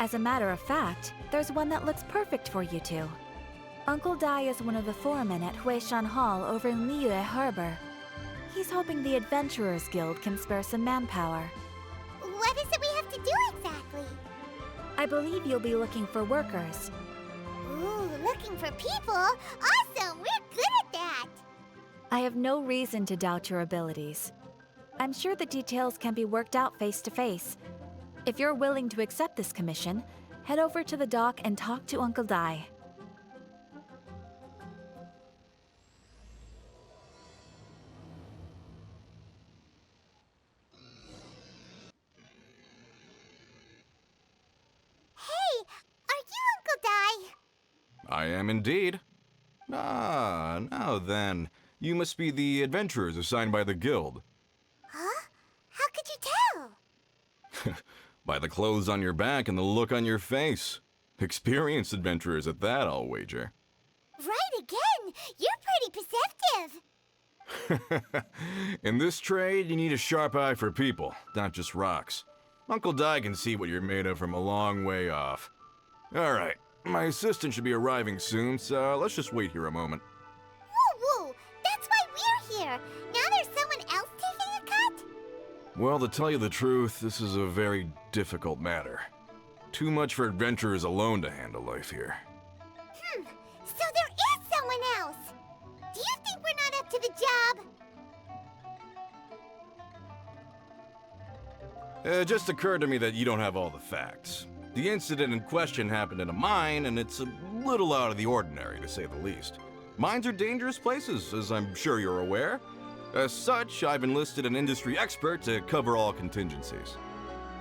As a matter of fact, there's one that looks perfect for you two. Uncle Dai is one of the foremen at Huishan Hall over in Liyue Harbor. He's hoping the Adventurers Guild can spare some manpower. What is it we have to do exactly? I believe you'll be looking for workers. Ooh, looking for people? Awesome! We're good at that! I have no reason to doubt your abilities. I'm sure the details can be worked out face to face. If you're willing to accept this commission, head over to the dock and talk to Uncle Dai. Hey, are you Uncle Dai? I am indeed. Ah, now then. You must be the adventurers assigned by the guild. Huh? How could you tell? By the clothes on your back and the look on your face. Experienced adventurers at that, I'll wager. Right again! You're pretty perceptive! In this trade, you need a sharp eye for people, not just rocks. Uncle Dai can see what you're made of from a long way off. Alright, my assistant should be arriving soon, so let's just wait here a moment. Woo-woo! That's why we're here! Now there's someone else taking a cut? Well, to tell you the truth, this is a very difficult matter. Too much for adventurers alone to handle life here. So there is someone else! Do you think we're not up to the job? It just occurred to me that you don't have all the facts. The incident in question happened in a mine, and it's a little out of the ordinary, to say the least. Mines are dangerous places, as I'm sure you're aware. As such, I've enlisted an industry expert to cover all contingencies.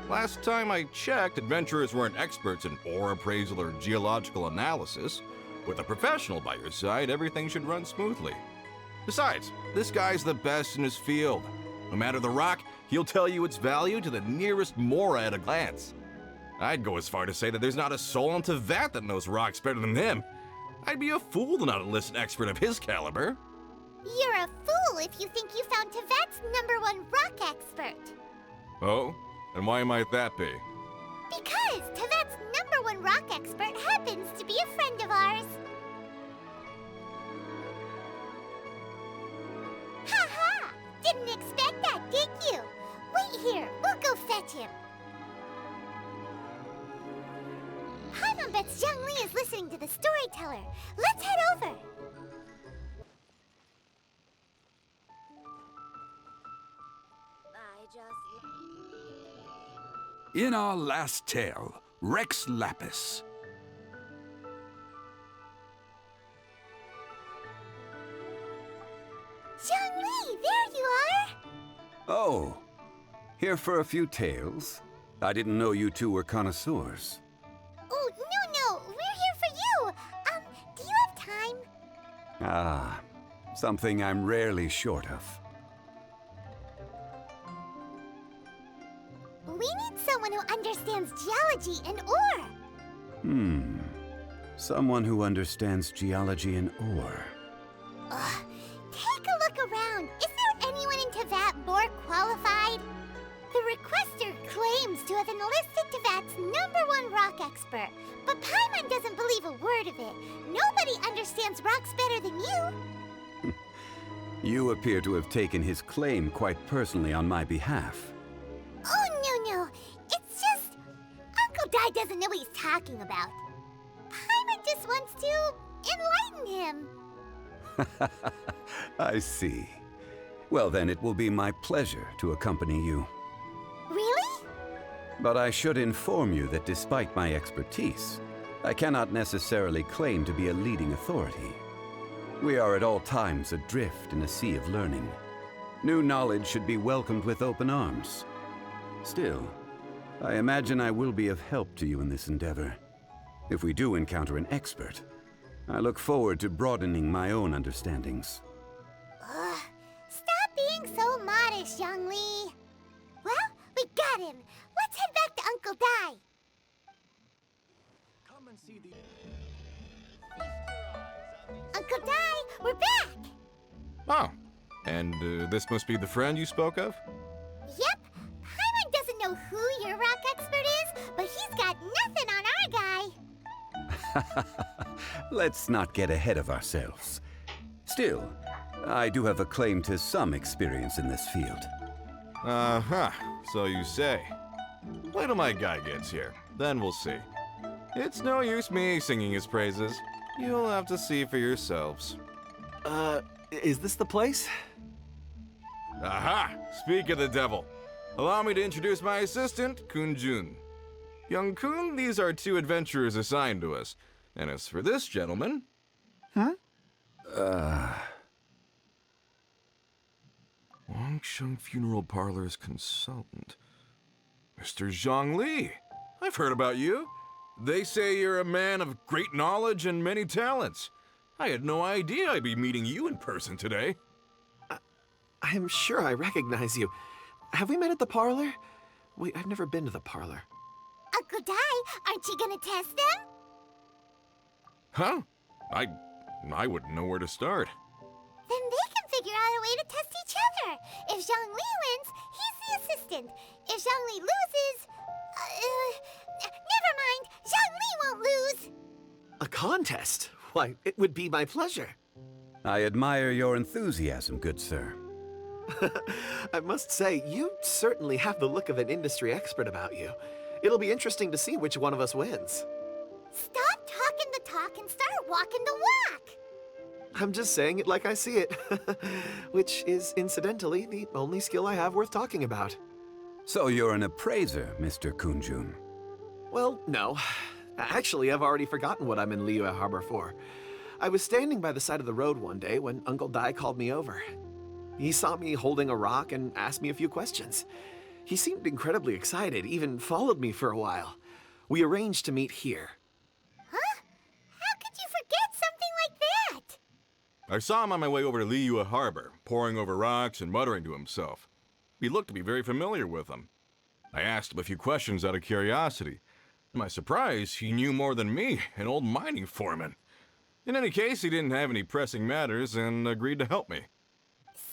Last time I checked, adventurers weren't experts in ore appraisal or geological analysis. With a professional by your side, everything should run smoothly. Besides, this guy's the best in his field. No matter the rock, he'll tell you its value to the nearest mora at a glance. I'd go as far to say that there's not a soul on Tevat that knows rocks better than him. I'd be a fool to not enlist an expert of his caliber. You're a fool if you think you found Tevat's #1 rock expert. Oh? And why might that be? Because Tevat's #1 rock expert happens to be a friend of ours. Ha-ha! Didn't expect that, did you? Wait here, we'll go fetch him. Paimon bets Zhongli is listening to the storyteller. Let's head over. In our last tale, Rex Lapis. Zhongli, there you are! Oh, here for a few tales? I didn't know you two were connoisseurs. Oh, no, we're here for you. Do you have time? Ah, something I'm rarely short of. We need someone who understands geology and ore. Someone who understands geology and ore. Take a look around. Is there anyone in Tevat more qualified? The requester claims to have enlisted Tevat's #1 rock expert, but Paimon doesn't believe a word of it. Nobody understands rocks better than you. You appear to have taken his claim quite personally on my behalf. Oh, no. It's just... Uncle Dai doesn't know what he's talking about. Paimon just wants to enlighten him. I see. Well, then it will be my pleasure to accompany you. Really? But I should inform you that despite my expertise, I cannot necessarily claim to be a leading authority. We are at all times adrift in a sea of learning. New knowledge should be welcomed with open arms. Still, I imagine I will be of help to you in this endeavor. If we do encounter an expert, I look forward to broadening my own understandings. Stop being so modest, Zhongli. Well, we got him. Let's head back to Uncle Dai. Come and see the... Uncle Dai, we're back! Oh, and this must be the friend you spoke of? Yep. Paimon doesn't know who your rock expert is, but he's got nothing Let's not get ahead of ourselves. Still, I do have a claim to some experience in this field. Uh-huh, so you say. Wait till my guy gets here, then we'll see. It's no use me singing his praises. You'll have to see for yourselves. Is this the place? Aha! Speak of the devil. Allow me to introduce my assistant, Kun Jun. Young Kun, these are 2 adventurers assigned to us. And as for this gentleman... Wangsheng Funeral Parlor's consultant. Mr. Zhongli. I've heard about you. They say you're a man of great knowledge and many talents. I had no idea I'd be meeting you in person today. I'm sure I recognize you. Have we met at the parlor? Wait, I've never been to the parlor. Uncle Dai, aren't you gonna test them? Huh? I wouldn't know where to start. Then they can figure out a way to test each other. If Zhongli wins, he's the assistant. If Zhongli loses... never mind. Zhongli won't lose. A contest? Why, it would be my pleasure. I admire your enthusiasm, good sir. I must say, you certainly have the look of an industry expert about you. It'll be interesting to see which one of us wins. Stop talking the talk and start walking the walk. I'm just saying it like I see it, which is, incidentally, the only skill I have worth talking about. So you're an appraiser, Mr. Kunjun. Well, no. Actually, I've already forgotten what I'm in Liyue Harbor for. I was standing by the side of the road one day when Uncle Dai called me over. He saw me holding a rock and asked me a few questions. He seemed incredibly excited, even followed me for a while. We arranged to meet here. Huh? How could you forget something like that? I saw him on my way over to Liyue Harbor, poring over rocks and muttering to himself. He looked to be very familiar with them. I asked him a few questions out of curiosity. To my surprise, he knew more than me, an old mining foreman. In any case, he didn't have any pressing matters and agreed to help me.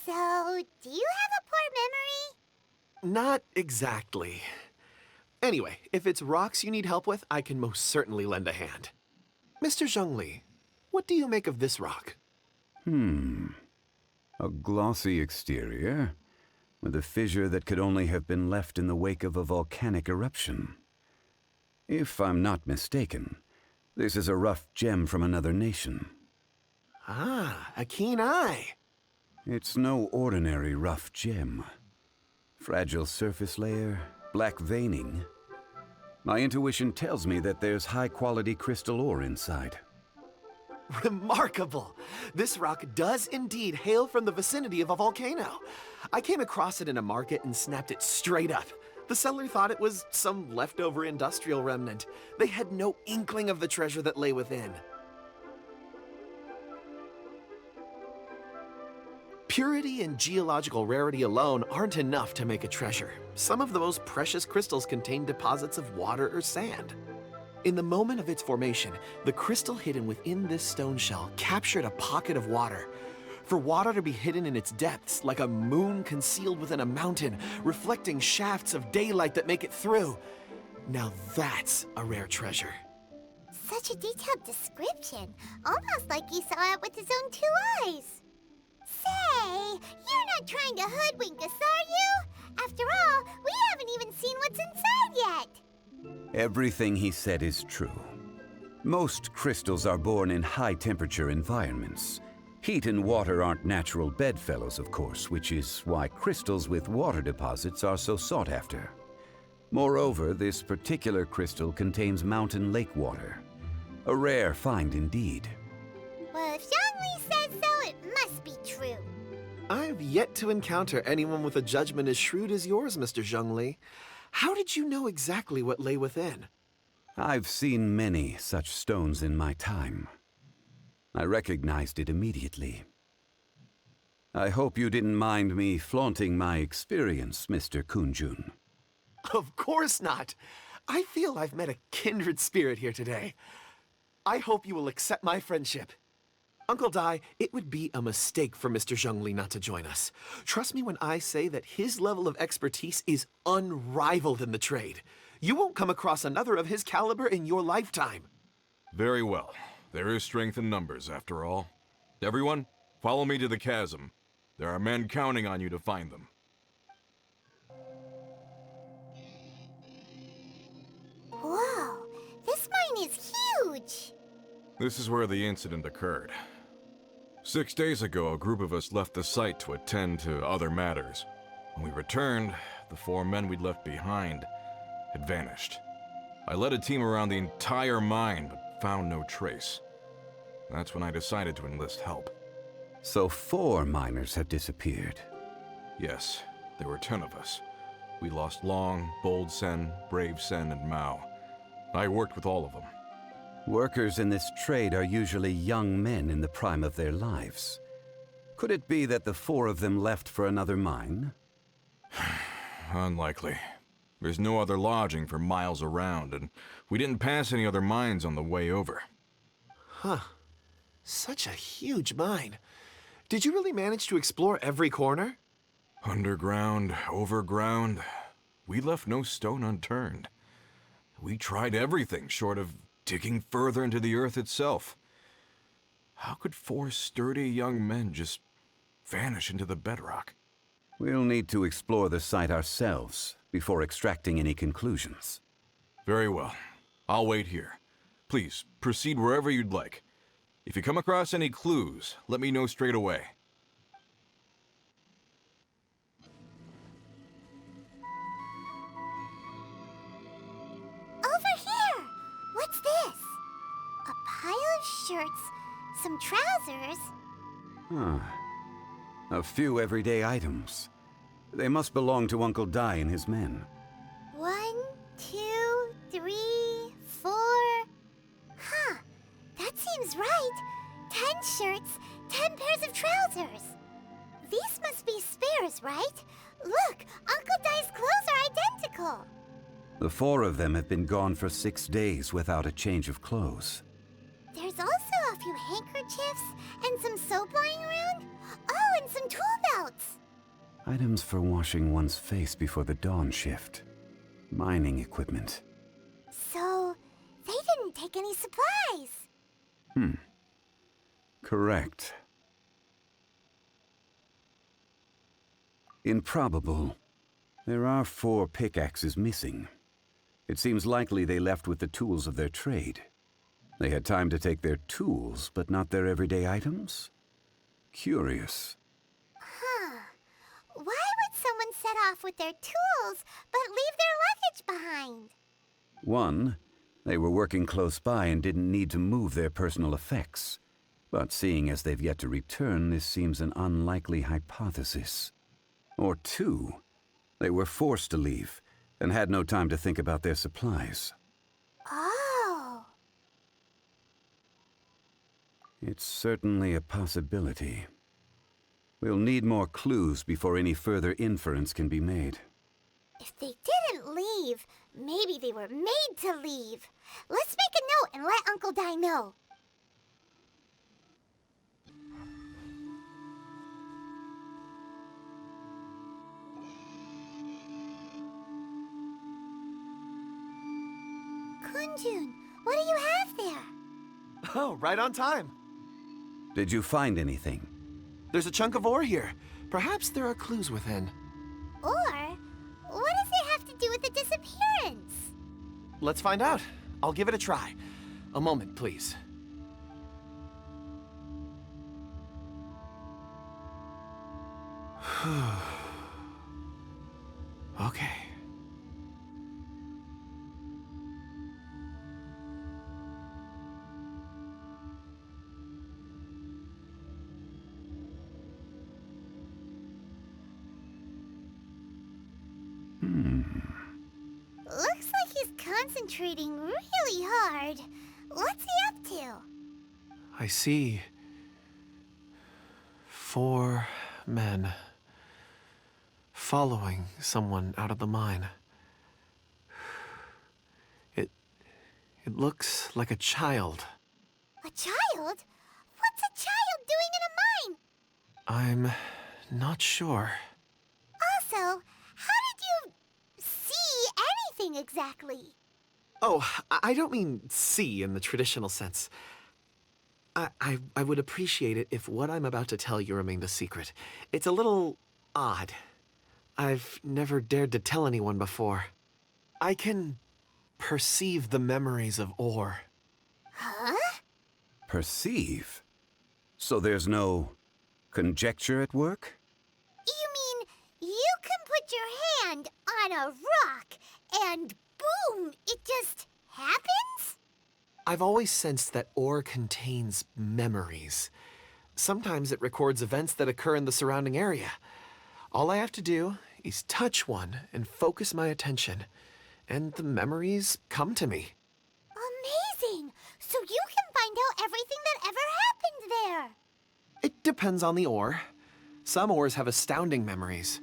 So, do you have a poor memory? Not exactly. Anyway, if it's rocks you need help with, I can most certainly lend a hand. Mr. Zhongli, what do you make of this rock? A glossy exterior, with a fissure that could only have been left in the wake of a volcanic eruption. If I'm not mistaken, this is a rough gem from another nation. Ah, a keen eye. It's no ordinary rough gem. Fragile surface layer, black veining. My intuition tells me that there's high-quality crystal ore inside. Remarkable! This rock does indeed hail from the vicinity of a volcano. I came across it in a market and snapped it straight up. The seller thought it was some leftover industrial remnant. They had no inkling of the treasure that lay within. Purity and geological rarity alone aren't enough to make a treasure. Some of the most precious crystals contain deposits of water or sand. In the moment of its formation, the crystal hidden within this stone shell captured a pocket of water. For water to be hidden in its depths, like a moon concealed within a mountain, reflecting shafts of daylight that make it through. Now that's a rare treasure. Such a detailed description, almost like he saw it with his own 2 eyes. Say, you're not trying to hoodwink us, are you? After all, we haven't even seen what's inside yet. Everything he said is true. Most crystals are born in high-temperature environments. Heat and water aren't natural bedfellows, of course, which is why crystals with water deposits are so sought after. Moreover, this particular crystal contains mountain lake water. A rare find indeed. Well, if Zhongli says so, it must be true. I've yet to encounter anyone with a judgment as shrewd as yours, Mr. Zhongli. How did you know exactly what lay within? I've seen many such stones in my time. I recognized it immediately. I hope you didn't mind me flaunting my experience, Mr. Kunjun. Of course not. I feel I've met a kindred spirit here today. I hope you will accept my friendship. Uncle Dai, it would be a mistake for Mr. Zhongli not to join us. Trust me when I say that his level of expertise is unrivaled in the trade. You won't come across another of his caliber in your lifetime. Very well. There is strength in numbers, after all. Everyone, follow me to the chasm. There are men counting on you to find them. Whoa, this mine is huge! This is where the incident occurred. 6 days ago, a group of us left the site to attend to other matters. When we returned, the 4 men we'd left behind had vanished. I led a team around the entire mine, but found no trace. That's when I decided to enlist help. So 4 miners have disappeared. Yes, there were 10 of us. We lost Long, Bold Sen, Brave Sen, and Mao. I worked with all of them. Workers in this trade are usually young men in the prime of their lives. Could it be that the 4 of them left for another mine? Unlikely. There's no other lodging for miles around, and we didn't pass any other mines on the way over. Huh. Such a huge mine. Did you really manage to explore every corner? Underground, overground, we left no stone unturned. We tried everything short of digging further into the earth itself. How could 4 sturdy young men just vanish into the bedrock? We'll need to explore the site ourselves before extracting any conclusions. Very well. I'll wait here. Please, proceed wherever you'd like. If you come across any clues, let me know straight away. Over here! What's this? A pile of shirts, some trousers. Huh. A few everyday items. They must belong to Uncle Dai and his men. 1, 2, 3, 4. Huh, that seems right. 10 shirts, 10 pairs of trousers. These must be spares, right? Look, Uncle Dai's clothes are identical. The 4 of them have been gone for 6 days without a change of clothes. There's also a few handkerchiefs and some soap lying around. Oh, and some tool belts. Items for washing one's face before the dawn shift. Mining equipment. So, they didn't take any supplies. Correct. Improbable. There are 4 pickaxes missing. It seems likely they left with the tools of their trade. They had time to take their tools, but not their everyday items? Curious. Huh. Why would someone set off with their tools, but leave their luggage behind? 1, they were working close by and didn't need to move their personal effects. But seeing as they've yet to return, this seems an unlikely hypothesis. Or 2, they were forced to leave and had no time to think about their supplies. Oh. It's certainly a possibility. We'll need more clues before any further inference can be made. If they didn't leave, maybe they were made to leave. Let's make a note and let Uncle Dai know. Kunjun, what do you have there? Oh, right on time. Did you find anything? There's a chunk of ore here. Perhaps there are clues within. Or, what does it have to do with the disappearance? Let's find out. I'll give it a try. A moment, please. Okay. Looks like he's concentrating really hard. What's he up to? I see 4 men following someone out of the mine. It looks like a child. A child? What's a child doing in a mine? I'm not sure. Also, how did you see anything exactly? Oh, I don't mean see in the traditional sense. I would appreciate it if what I'm about to tell you remained a secret. It's a little odd. I've never dared to tell anyone before. I can perceive the memories of Or. Huh? Perceive? So there's no conjecture at work? You mean you can put your hand on a rock and boom, it just happens? I've always sensed that Or contains memories. Sometimes it records events that occur in the surrounding area. All I have to do is touch one and focus my attention, and the memories come to me. Amazing! So you can find out everything that ever happened there. It depends on the ore. Some ores have astounding memories.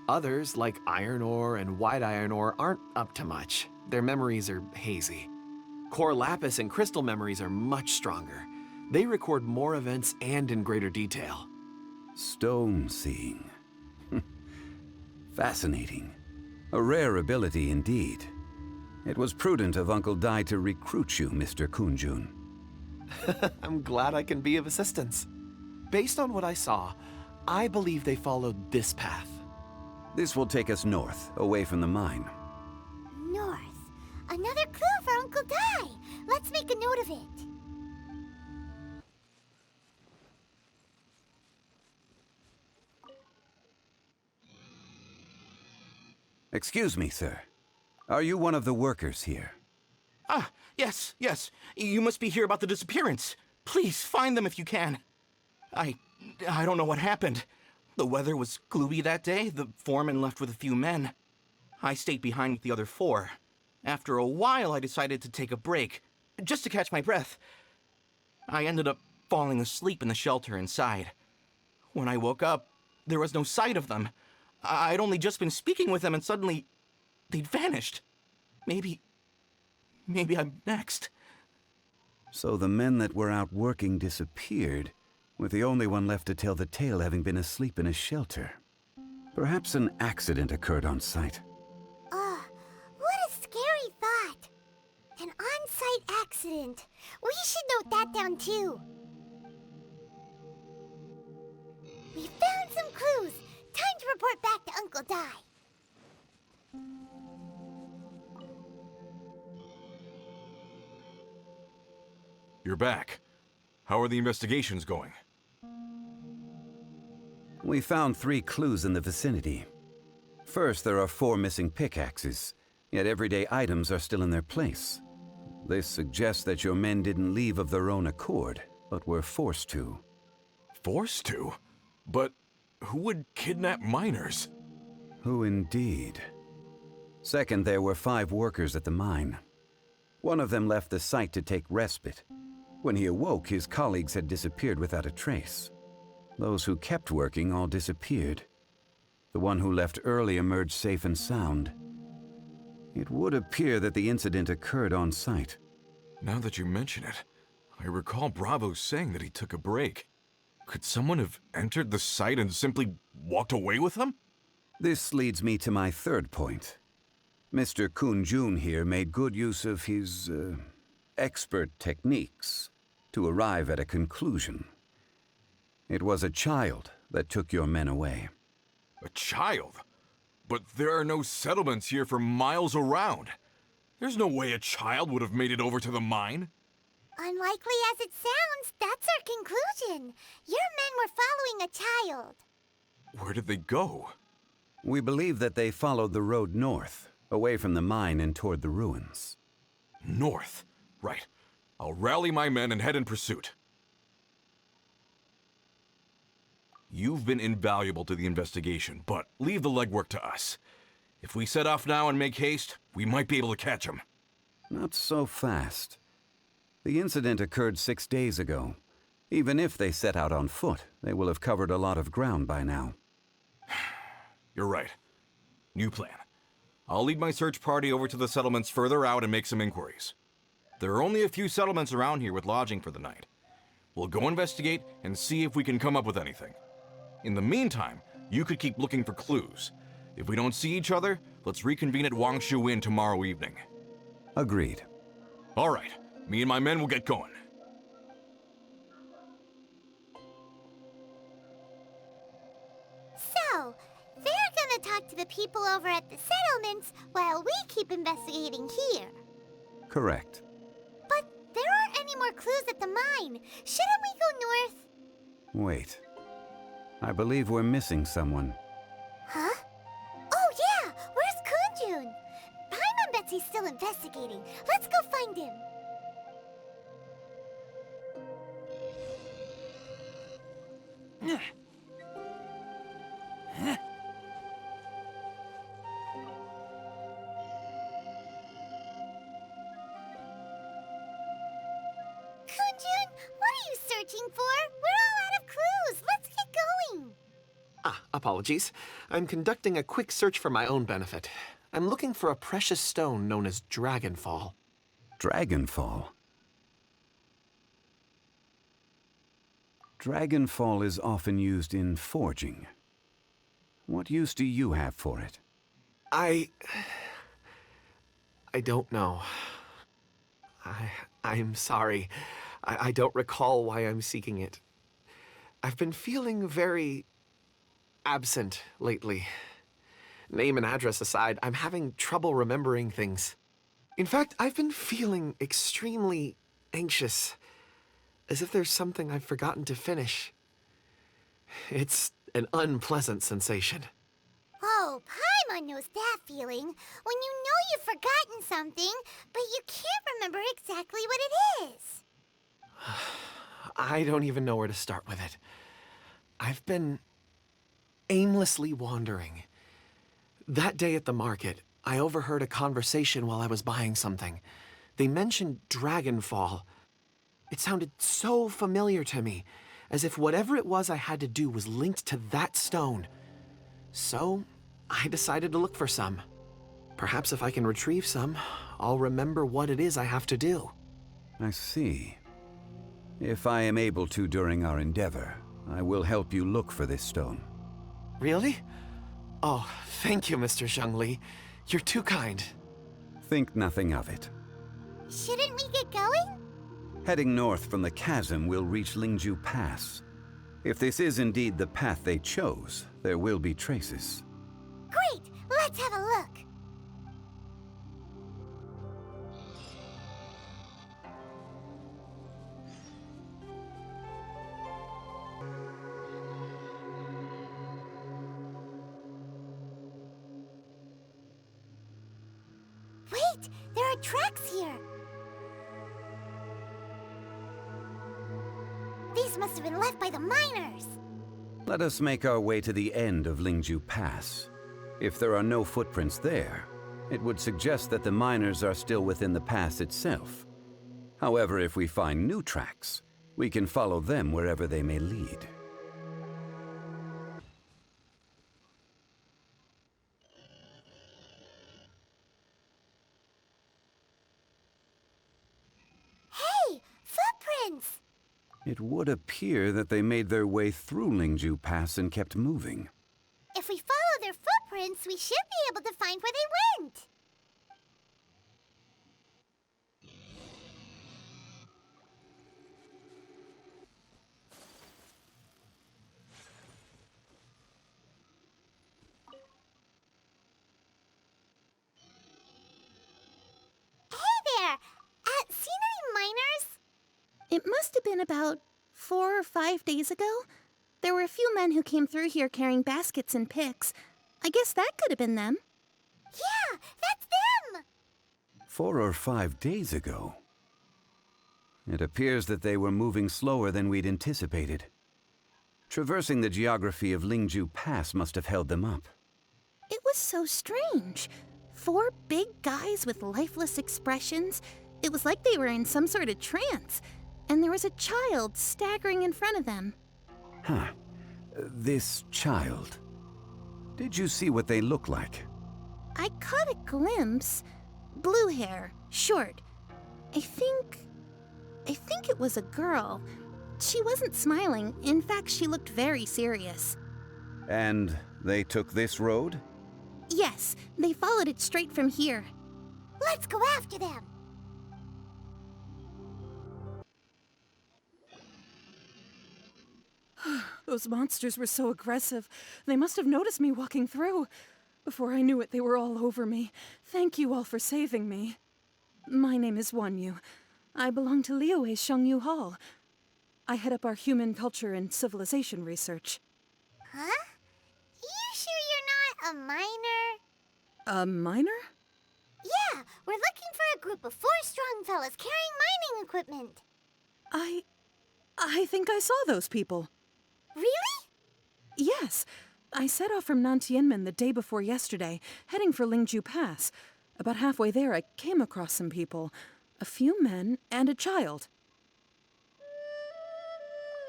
Others, like iron ore and white iron ore, aren't up to much. Their memories are hazy. Core lapis and crystal memories are much stronger. They record more events and in greater detail. Stone seeing. Fascinating. A rare ability indeed. It was prudent of Uncle Dai to recruit you, Mr. Kunjun. I'm glad I can be of assistance. Based on what I saw, I believe they followed this path. This will take us north, away from the mine. North. Another clue for Uncle Dai. Let's make a note of it. Excuse me, sir. Are you one of the workers here? Ah, yes. You must be here about the disappearance. Please, find them if you can. I don't know what happened. The weather was gloomy that day. The foreman left with a few men. I stayed behind with the other 4. After a while, I decided to take a break, just to catch my breath. I ended up falling asleep in the shelter inside. When I woke up, there was no sight of them. I'd only just been speaking with them and suddenly they'd vanished. Maybe I'm next. So the men that were out working disappeared, with the only one left to tell the tale having been asleep in a shelter. Perhaps an accident occurred on site. What a scary thought. An on-site accident. We should note that down too. We found some clues. Time to report back to Uncle Dai. You're back. How are the investigations going? We found 3 clues in the vicinity. First, there are 4 missing pickaxes, yet everyday items are still in their place. This suggests that your men didn't leave of their own accord, but were forced to. Forced to? But who would kidnap miners? Who indeed? Second, there were 5 workers at the mine. One of them left the site to take respite. When he awoke, his colleagues had disappeared without a trace. Those who kept working all disappeared. The one who left early emerged safe and sound. It would appear that the incident occurred on site. Now that you mention it, I recall Bravo saying that he took a break. Could someone have entered the site and simply walked away with him? This leads me to my third point. Mr. Kunjun here made good use of his, expert techniques to arrive at a conclusion. It was a child that took your men away. A child? But there are no settlements here for miles around. There's no way a child would have made it over to the mine. Unlikely as it sounds, that's our conclusion. Your men were following a child. Where did they go? We believe that they followed the road north, away from the mine and toward the ruins. North. Right. I'll rally my men and head in pursuit. You've been invaluable to the investigation, but leave the legwork to us. If we set off now and make haste, we might be able to catch them. Not so fast. The incident occurred 6 days ago. Even if they set out on foot, they will have covered a lot of ground by now. You're right. New plan. I'll lead my search party over to the settlements further out and make some inquiries. There are only a few settlements around here with lodging for the night. We'll go investigate and see if we can come up with anything. In the meantime, you could keep looking for clues. If we don't see each other, let's reconvene at Wangsheng tomorrow evening. Agreed. All right, me and my men will get going. So, they're gonna talk to the people over at the settlements while we keep investigating here. Correct. But there aren't any more clues at the mine. Shouldn't we go north? Wait. I believe we're missing someone. Huh? Oh yeah! Where's Kunjun? Paimon bets he's still investigating. Let's go find him. Kunjun, what are you searching for? We're all out of clues. Let's get going. Apologies. I'm conducting a quick search for my own benefit. I'm looking for a precious stone known as Dragonfall. Dragonfall? Dragonfall is often used in forging. What use do you have for it? I don't know. I'm sorry. I don't recall why I'm seeking it. I've been feeling very absent lately. Name and address aside, I'm having trouble remembering things. In fact, I've been feeling extremely anxious, as if there's something I've forgotten to finish. It's an unpleasant sensation. Oh, Paimon knows that feeling. When you know you've forgotten something, but you can't remember exactly what it is. I don't even know where to start with it. I've been aimlessly wandering. That day at the market, I overheard a conversation while I was buying something. They mentioned Dragonfall. It sounded so familiar to me, as if whatever it was I had to do was linked to that stone. So, I decided to look for some. Perhaps if I can retrieve some, I'll remember what it is I have to do. I see. If I am able to during our endeavor, I will help you look for this stone. Really? Oh, thank you, Mr. Zhongli. You're too kind. Think nothing of it. Shouldn't we get going? Heading north from the chasm, we'll reach Lingju Pass. If this is indeed the path they chose, there will be traces. Great! Let's have a look. Wait! There are tracks here! These must have been left by the miners! Let us make our way to the end of Lingju Pass. If there are no footprints there, it would suggest that the miners are still within the pass itself. However, if we find new tracks, we can follow them wherever they may lead. Hey! Footprints! It would appear that they made their way through Lingju Pass and kept moving. If we follow their footprints, we should be able to find where they went. Hey there! Seen any miners? It must have been about 4 or 5 days ago. There were a few men who came through here carrying baskets and picks. I guess that could have been them. Yeah, that's them! 4 or 5 days ago. It appears that they were moving slower than we'd anticipated. Traversing the geography of Lingju Pass must have held them up. It was so strange. 4 big guys with lifeless expressions. It was like they were in some sort of trance. And there was a child staggering in front of them. Huh. This child. Did you see what they look like? I caught a glimpse. Blue hair, short. I think it was a girl. She wasn't smiling. In fact, she looked very serious. And they took this road? Yes, they followed it straight from here. Let's go after them. Those monsters were so aggressive. They must have noticed me walking through. Before I knew it, they were all over me. Thank you all for saving me. My name is Wanyu. I belong to Liyue's Shengyu Hall. I head up our human culture and civilization research. Huh? You sure you're not a miner? A miner? Yeah, we're looking for a group of 4 strong fellas carrying mining equipment. I think I saw those people. Really? Yes. I set off from Nantianmen the day before yesterday, heading for Lingju Pass. About halfway there, I came across some people. A few men and a child.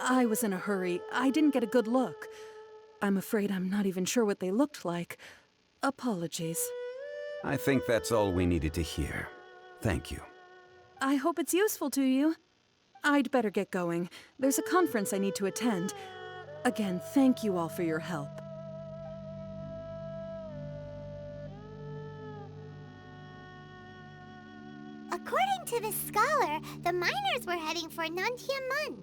I was in a hurry. I didn't get a good look. I'm afraid I'm not even sure what they looked like. Apologies. I think that's all we needed to hear. Thank you. I hope it's useful to you. I'd better get going. There's a conference I need to attend. Again, thank you all for your help. According to this scholar, the miners were heading for Nantianmen.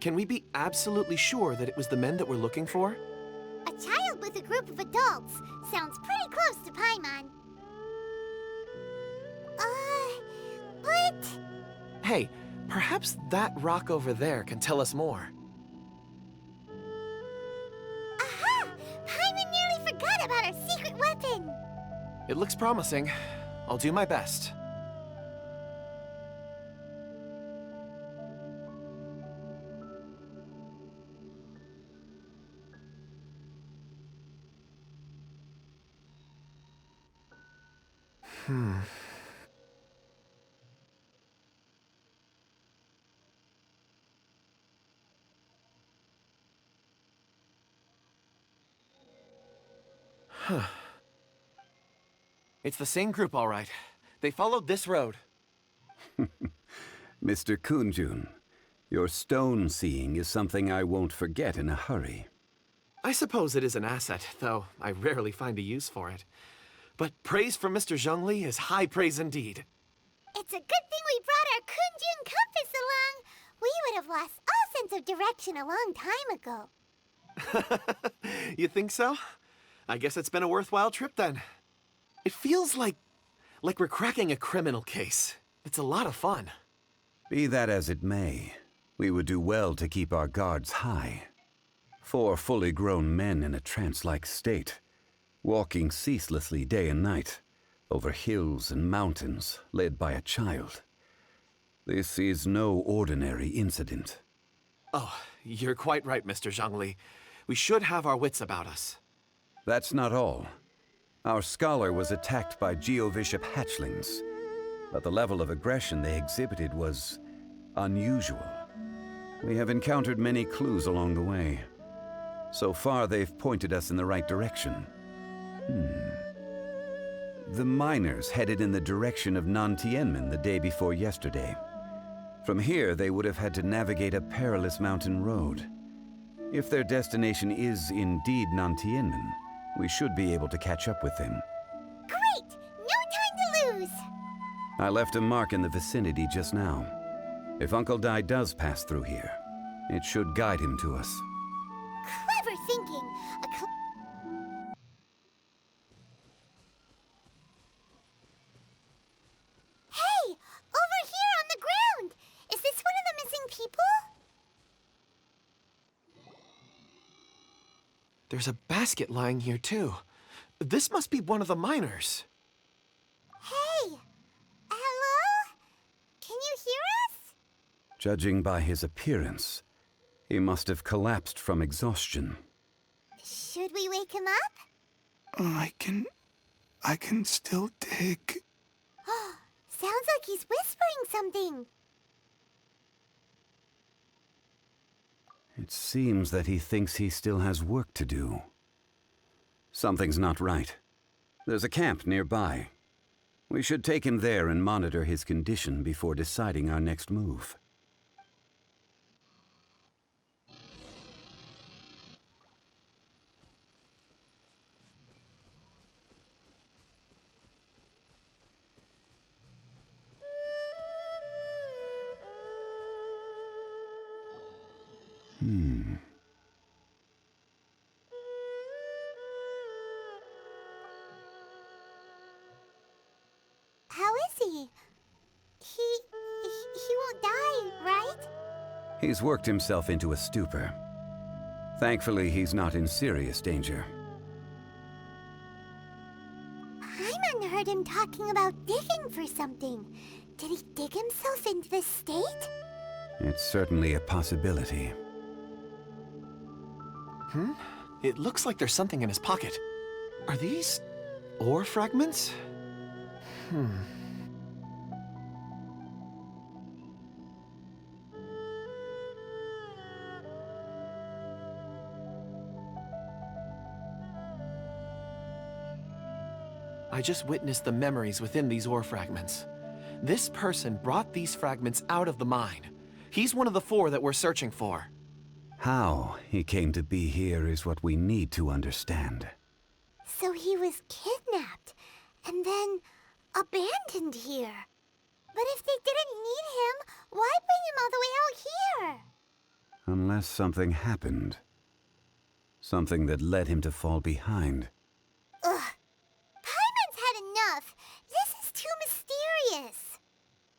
Can we be absolutely sure that it was the men that we're looking for? A child with a group of adults. Sounds pretty close to Paimon. But... Hey, perhaps that rock over there can tell us more. Aha! Paimon nearly forgot about our secret weapon! It looks promising. I'll do my best. It's the same group, all right. They followed this road. Mr. Kunjun, your stone seeing is something I won't forget in a hurry. I suppose it is an asset, though I rarely find a use for it. But praise from Mr. Zhongli is high praise indeed. It's a good thing we brought our Kunjun compass along. We would have lost all sense of direction a long time ago. You think so? I guess it's been a worthwhile trip then. It feels like we're cracking a criminal case. It's a lot of fun. Be that as it may, we would do well to keep our guards high. 4 fully grown men in a trance-like state, walking ceaselessly day and night, over hills and mountains, led by a child. This is no ordinary incident. Oh, you're quite right, Mr. Zhongli. We should have our wits about us. That's not all. Our scholar was attacked by Geovishap hatchlings, but the level of aggression they exhibited was unusual. We have encountered many clues along the way. So far, they've pointed us in the right direction. The miners headed in the direction of Nantianmen the day before yesterday. From here, they would have had to navigate a perilous mountain road. If their destination is indeed Nantianmen, we should be able to catch up with them. Great! No time to lose! I left a mark in the vicinity just now. If Uncle Dai does pass through here, it should guide him to us. Clever thinking. Hey! Over here on the ground! Is this one of the missing people? There's a basket lying here, too. This must be one of the miners. Hey! Hello? Can you hear us? Judging by his appearance, he must have collapsed from exhaustion. Should we wake him up? I can still dig. Sounds like he's whispering something. It seems that he thinks he still has work to do. Something's not right. There's a camp nearby. We should take him there and monitor his condition before deciding our next move. He won't die, right? He's worked himself into a stupor. Thankfully, he's not in serious danger. Paimon heard him talking about digging for something. Did he dig himself into this state? It's certainly a possibility. It looks like there's something in his pocket. Are these ore fragments? I just witnessed the memories within these ore fragments. This person brought these fragments out of the mine. He's one of the 4 that we're searching for. How he came to be here is what we need to understand. So he was kidnapped, and then abandoned here. But if they didn't need him, why bring him all the way out here? Unless something happened. Something that led him to fall behind. Ugh. Paimon's had enough. This is too mysterious.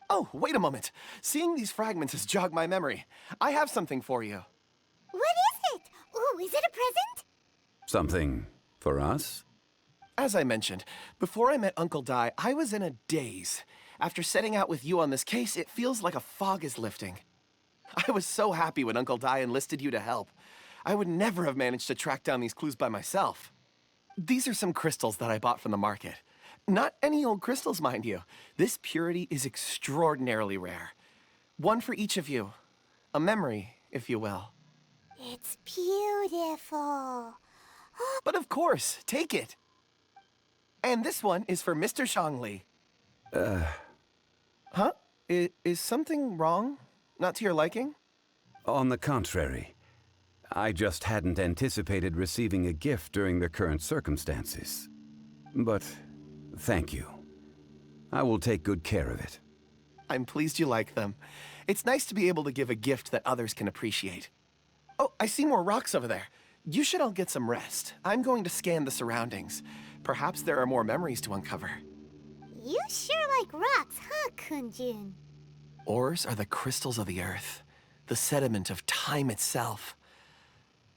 Oh, wait a moment. Seeing these fragments has jogged my memory. I have something for you. What is it? Ooh, is it a present? Something for us? As I mentioned, before I met Uncle Dai, I was in a daze. After setting out with you on this case, it feels like a fog is lifting. I was so happy when Uncle Dai enlisted you to help. I would never have managed to track down these clues by myself. These are some crystals that I bought from the market. Not any old crystals, mind you. This purity is extraordinarily rare. One for each of you. A memory, if you will. It's beautiful. But of course, take it. And this one is for Mr. Zhongli. Huh? Is something wrong? Not to your liking? On the contrary. I just hadn't anticipated receiving a gift during the current circumstances. But thank you. I will take good care of it. I'm pleased you like them. It's nice to be able to give a gift that others can appreciate. Oh, I see more rocks over there. You should all get some rest. I'm going to scan the surroundings. Perhaps there are more memories to uncover. You sure like rocks, huh, Kunjun? Ores are the crystals of the earth, the sediment of time itself.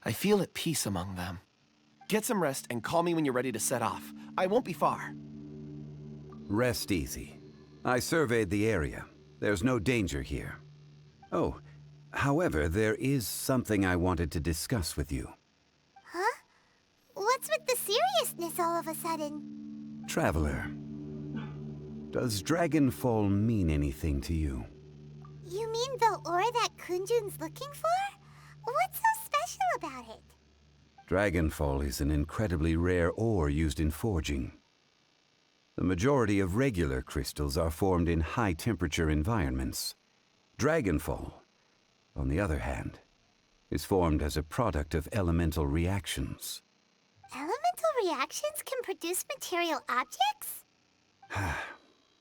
I feel at peace among them. Get some rest and call me when you're ready to set off. I won't be far. Rest easy. I surveyed the area. There's no danger here. Oh, however, there is something I wanted to discuss with you. Huh? What's with the seriousness all of a sudden? Traveler, does Dragonfall mean anything to you? You mean the ore that Kunjun's looking for? What's so special about it? Dragonfall is an incredibly rare ore used in forging. The majority of regular crystals are formed in high-temperature environments. Dragonfall, on the other hand, is formed as a product of elemental reactions. Elemental reactions can produce material objects?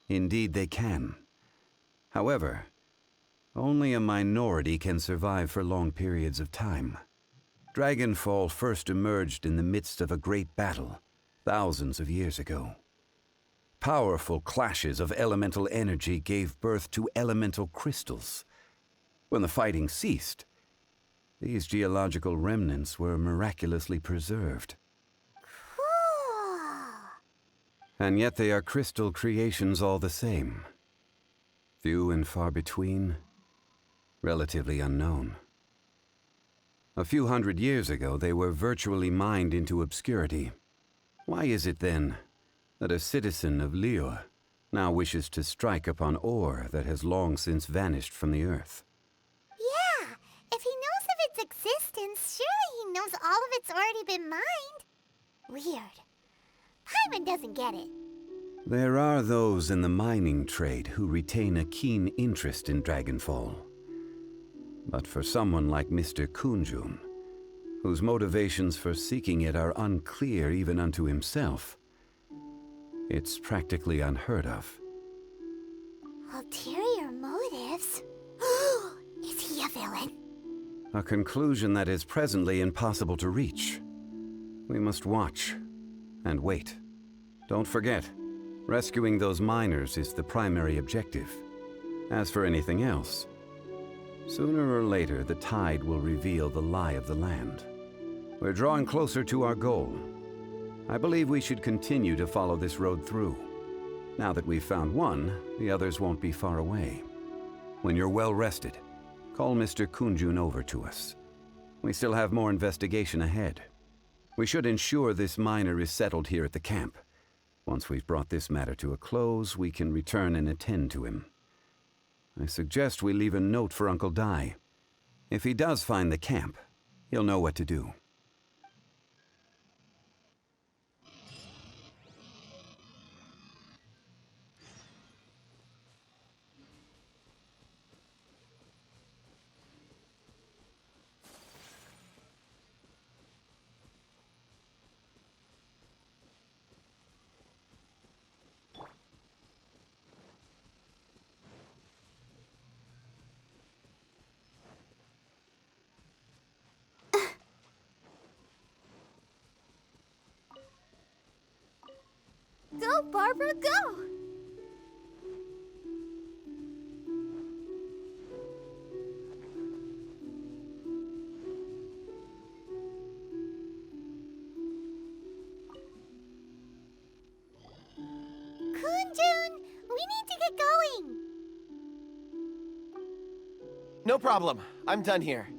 Indeed they can. However, only a minority can survive for long periods of time. Dragonfall first emerged in the midst of a great battle, thousands of years ago. Powerful clashes of elemental energy gave birth to elemental crystals. When the fighting ceased, these geological remnants were miraculously preserved. Cool. And yet they are crystal creations all the same. Few and far between, relatively unknown. A few hundred years ago, they were virtually mined into obscurity. Why is it then that a citizen of Liyue now wishes to strike upon ore that has long since vanished from the earth? Yeah, if he knows of its existence, surely he knows all of it's already been mined. Weird. Paimon doesn't get it. There are those in the mining trade who retain a keen interest in Dragonfall. But for someone like Mr. Kunjun, whose motivations for seeking it are unclear even unto himself, it's practically unheard of. Ulterior motives? Is he a villain? A conclusion that is presently impossible to reach. We must watch and wait. Don't forget, Rescuing those miners is the primary objective. As for anything else, sooner or later the tide will reveal the lie of the land. We're drawing closer to our goal. I believe we should continue to follow this road through. Now that we've found one, the others won't be far away. When you're well rested, call Mr. Kunjun over to us. We still have more investigation ahead. We should ensure this miner is settled here at the camp. Once we've brought this matter to a close, we can return and attend to him. I suggest we leave a note for Uncle Dai. If he does find the camp, he'll know what to do. Go, Barbara, go! Kunjun, we need to get going. No problem. I'm done here.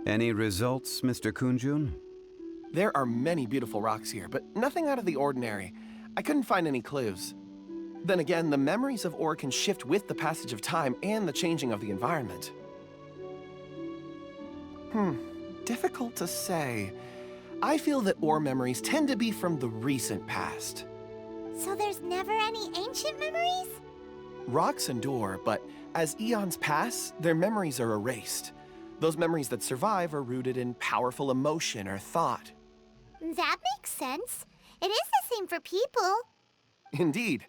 Any results, Mr. Kunjun? There are many beautiful rocks here, but nothing out of the ordinary. I couldn't find any clues. Then again, the memories of ore can shift with the passage of time and the changing of the environment. Difficult to say. I feel that ore memories tend to be from the recent past. So there's never any ancient memories? Rocks endure, but as eons pass, their memories are erased. Those memories that survive are rooted in powerful emotion or thought. That makes sense. It is the same for people. Indeed.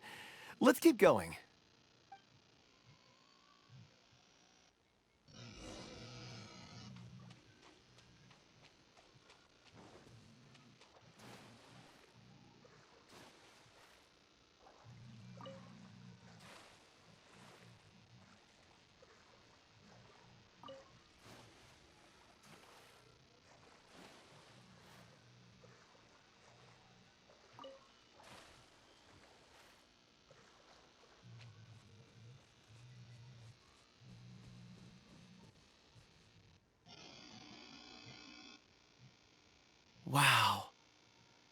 Let's keep going. Wow.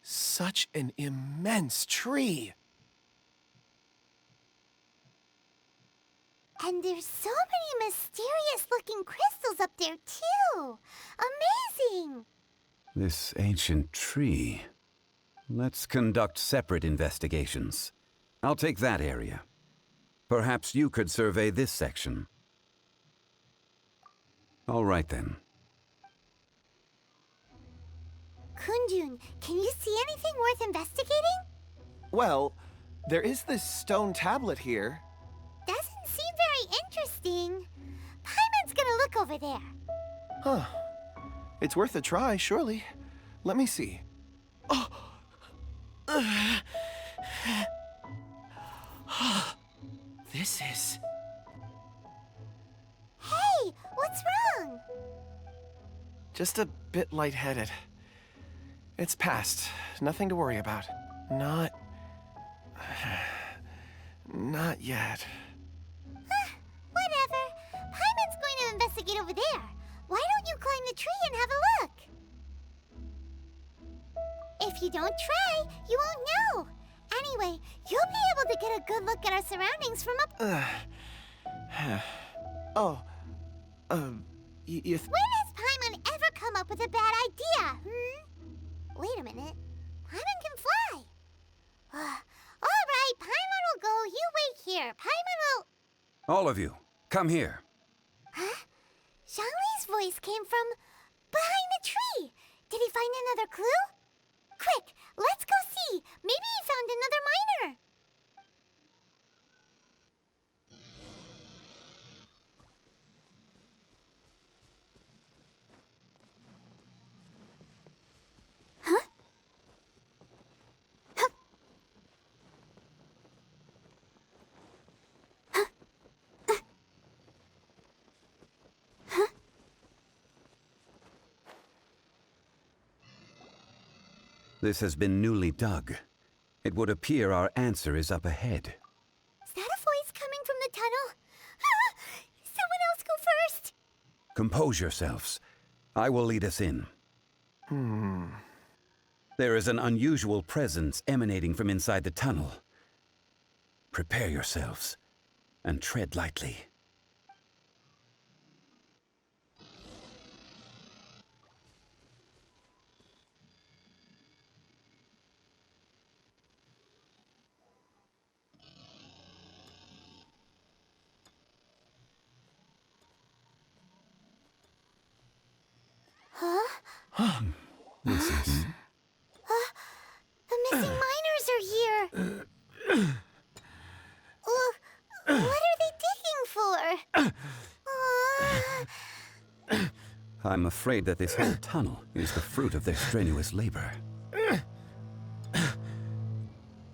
Such an immense tree. And there's so many mysterious-looking crystals up there, too. Amazing! This ancient tree. Let's conduct separate investigations. I'll take that area. Perhaps you could survey this section. All right, then. Kunjun, can you see anything worth investigating? Well, there is this stone tablet here. Doesn't seem very interesting. Paimon's gonna look over there. Huh. It's worth a try, surely. Let me see. Oh! This is... Hey, what's wrong? just a bit lightheaded. It's past. Nothing to worry about. Not yet. Whatever. Paimon's going to investigate over there. Why don't you climb the tree and have a look? If you don't try, you won't know. Anyway, you'll be able to get a good look at our surroundings from up... you When has Paimon ever come up with a bad idea, Wait a minute. Paimon can fly. All right, Paimon will go. You wait here. Paimon will... All of you, come here. Huh? Zhongli's voice came from behind the tree. Did he find another clue? Quick, let's go see. Maybe he found another miner. This has been newly dug. It would appear our answer is up ahead. Is that a voice coming from the tunnel? Someone else go first! Compose yourselves. I will lead us in. There is an unusual presence emanating from inside the tunnel. Prepare yourselves, and tread lightly. This is... The missing miners are here! What are they digging for? I'm afraid that this whole tunnel is the fruit of their strenuous labor.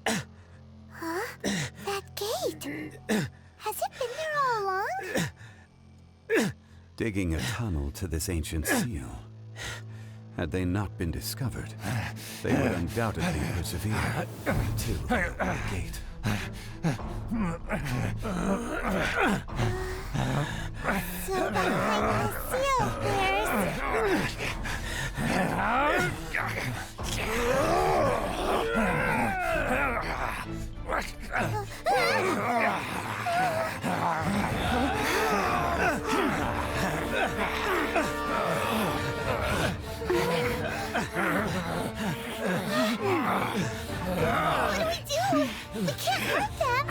That gate! Has it been there all along? Digging a tunnel to this ancient seal. Had they not been discovered, they would undoubtedly persevere to the gate. So behind the seal, What do we do? We can't hurt them!